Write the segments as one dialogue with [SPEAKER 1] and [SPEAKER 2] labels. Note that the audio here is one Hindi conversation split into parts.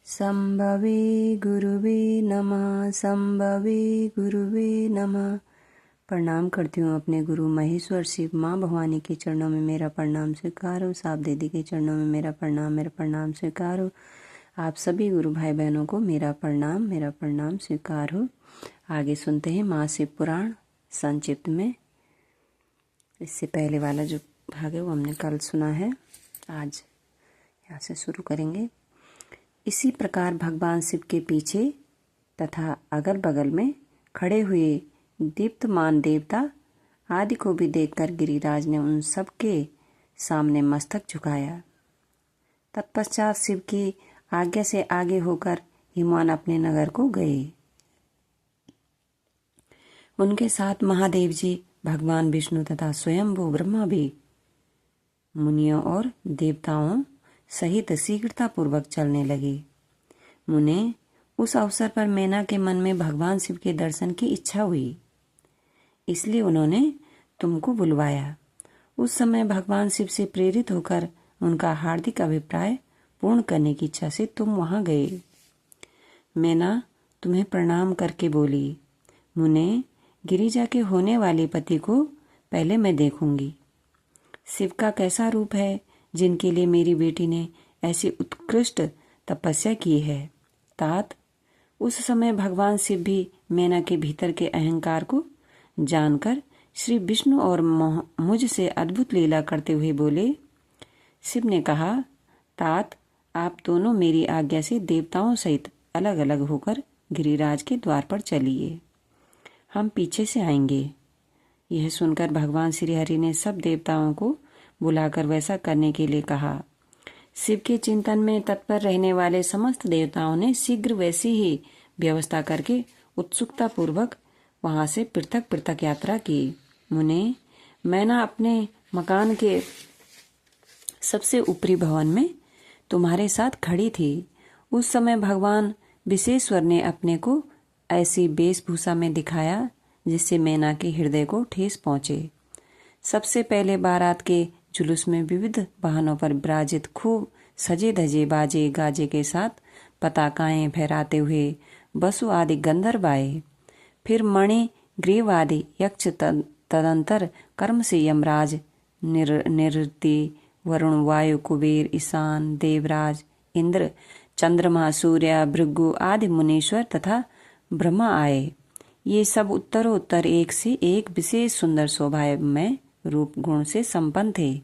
[SPEAKER 1] संभवे गुरुवे नमः। संभवे गुरुवे नमः। प्रणाम करती हूँ अपने गुरु महेश्वर शिव माँ भवानी के चरणों में मेरा प्रणाम स्वीकार हो। साप दीदी के चरणों में मेरा प्रणाम स्वीकार हो। आप सभी गुरु भाई बहनों को मेरा प्रणाम स्वीकार हो। आगे सुनते हैं महाशिव पुराण संक्षिप्त में। इससे पहले वाला जो भाग है वो हमने कल सुना है, आज यहाँ से शुरू करेंगे। इसी प्रकार भगवान शिव के पीछे तथा अगल बगल में खड़े हुए दीप्तमान देवता आदि को भी देखकर गिरिराज ने उन सब के सामने मस्तक झुकाया। तत्पश्चात शिव की आज्ञा से आगे होकर हिमवान अपने नगर को गए। उनके साथ महादेव जी, भगवान विष्णु तथा स्वयंभू ब्रह्मा भी मुनियों और देवताओं सहित शीघ्रता पूर्वक चलने लगे। मुने उस अवसर पर मैना के मन में भगवान शिव के दर्शन की इच्छा हुई, इसलिए उन्होंने तुमको बुलवाया। उस समय भगवान शिव से प्रेरित होकर उनका हार्दिक अभिप्राय पूर्ण करने की इच्छा से तुम वहां गए। मैना तुम्हें प्रणाम करके बोली, मुने गिरिजा के होने वाले पति को पहले मैं देखूंगी। शिव का कैसा रूप है जिनके लिए मेरी बेटी ने ऐसी उत्कृष्ट तपस्या की है। तात उस समय भगवान शिव भी मैना के भीतर के अहंकार को जानकर श्री विष्णु और मुझ से अद्भुत लीला करते हुए बोले। शिव ने कहा, तात आप दोनों मेरी आज्ञा से देवताओं सहित अलग अलग होकर गिरिराज के द्वार पर चलिए, हम पीछे से आएंगे। यह सुनकर भगवान श्री हरि ने सब देवताओं को बुलाकर वैसा करने के लिए कहा। शिव के चिंतन में तत्पर रहने वाले समस्त देवताओं ने शीघ्र वैसी ही व्यवस्था करके उत्सुकता पूर्वक वहां से पृथक पृथक यात्रा की। मुने मैना अपने मकान के सबसे ऊपरी भवन में तुम्हारे साथ खड़ी थी। उस समय भगवान विश्वेश्वर ने अपने को ऐसी वेशभूषा में दिखाया जिससे मैना के हृदय को ठेस पहुंचे। सबसे पहले बारात के जुलूस में विविध वाहनों पर विराजित खूब सजे धजे बाजे गाजे के साथ पताकाएं फहराते हुए बसु आदि गंधर्व आए। फिर मणि ग्रीव आदि यक्ष तदंतर कर्म से यमराज, निरृति, वरुण, वायु, कुबेर, ईशान, देवराज, इंद्र, चंद्रमा, सूर्य, भृगु आदि मुनीश्वर तथा ब्रह्मा आए। ये सब उत्तरोत्तर एक से एक विशेष सुंदर शोभा में रूप गुण से संपन्न थे।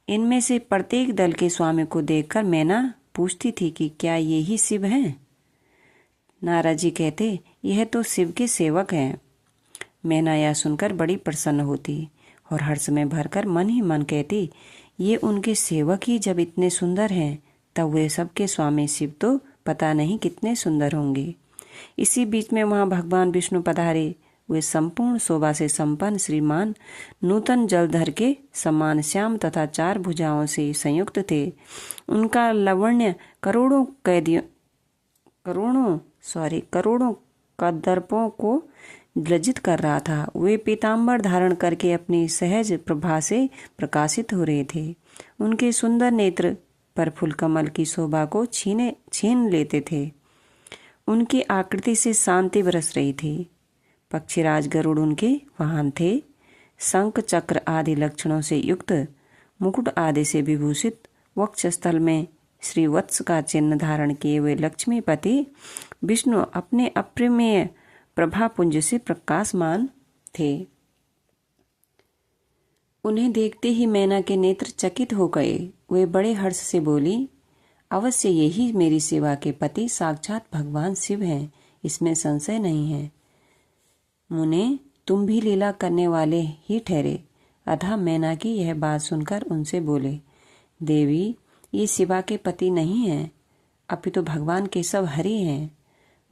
[SPEAKER 1] इनमें से प्रत्येक दल के स्वामी को देखकर मैना पूछती थी कि क्या ये ही शिव हैं? नारद जी कहते, यह तो शिव के सेवक हैं। मैना यह सुनकर बड़ी प्रसन्न होती और हर्ष में भरकर मन ही मन कहती, ये उनके सेवक ही जब इतने सुंदर हैं तब वे सबके स्वामी शिव तो पता नहीं कितने सुंदर होंगे। इसी बीच में वहां भगवान विष्णु पधारे। वे संपूर्ण शोभा से संपन्न श्रीमान नूतन जलधर के समान श्याम तथा चार भुजाओं से संयुक्त थे। उनका लावण्य करोड़ों कदर्पों को लज्जित कर रहा था। वे पीताम्बर धारण करके अपनी सहज प्रभा से प्रकाशित हो रहे थे। उनके सुंदर नेत्र पर फूल कमल की शोभा को छीन लेते थे। उनकी आकृति से शांति बरस रही थी। पक्षीराज गरुड़ उनके वाहन थे। शंख चक्र आदि लक्षणों से युक्त मुकुट आदि से विभूषित वक्षस्थल में श्री वत्स का चिन्ह धारण किए हुए लक्ष्मीपति विष्णु अपने अप्रमेय प्रभापुंज से प्रकाशमान थे। उन्हें देखते ही मैना के नेत्र चकित हो गए। वे बड़े हर्ष से बोली, अवश्य यही मेरी सेवा के पति साक्षात भगवान शिव हैं, इसमें संशय नहीं है। मुने तुम भी लीला करने वाले ही ठहरे। अतः मैना की यह बात सुनकर उनसे बोले, देवी ये शिवा के पति नहीं हैं, अपितु भगवान केशव हरि हैं।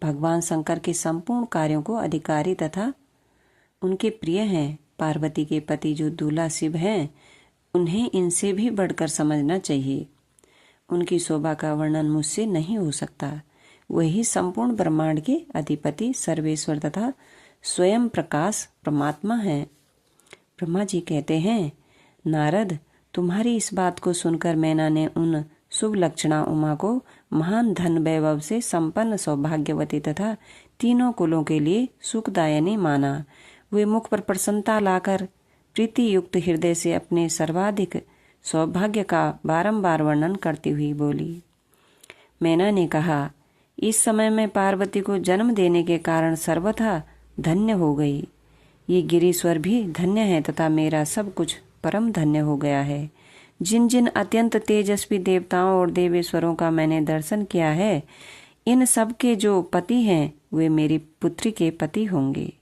[SPEAKER 1] भगवान शंकर के संपूर्ण कार्यों को अधिकारी तथा उनके प्रिय हैं। पार्वती के पति जो दूल्हा शिव हैं, उन्हें इनसे भी बढ़कर समझना चाहिए। उनकी शोभा का वर्णन मुझसे नहीं हो सकता। वही संपूर्ण ब्रह्मांड के अधिपति सर्वेश्वर तथा स्वयं प्रकाश परमात्मा हैं। ब्रह्मा जी कहते हैं, नारद तुम्हारी इस बात को सुनकर मैना ने उन शुभ लक्षणा उमा को महान धन वैभव से संपन्न सौभाग्यवती तथा तीनों कुलों के लिए सुखदायिनी माना। वे मुख पर प्रसन्नता लाकर प्रीति युक्त हृदय से अपने सर्वाधिक सौभाग्य का बारंबार वर्णन करती हुई बोली। मैना ने कहा, इस समय मैं पार्वती को जन्म देने के कारण सर्वथा धन्य हो गई। ये गिरीश्वर भी धन्य है तथा मेरा सब कुछ परम धन्य हो गया है। जिन जिन अत्यंत तेजस्वी देवताओं और देवेश्वरों का मैंने दर्शन किया है, इन सब के जो पति हैं वे मेरी पुत्री के पति होंगे।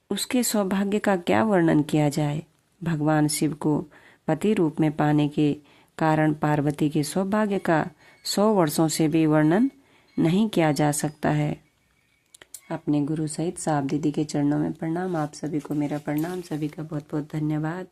[SPEAKER 1] उसके सौभाग्य का क्या वर्णन किया जाए। भगवान शिव को पति रूप में पाने के कारण पार्वती के सौभाग्य का 100 वर्षों से भी वर्णन नहीं किया जा सकता है। अपने गुरु सहित साहब दीदी के चरणों में प्रणाम। आप सभी को मेरा प्रणाम। सभी का बहुत बहुत धन्यवाद।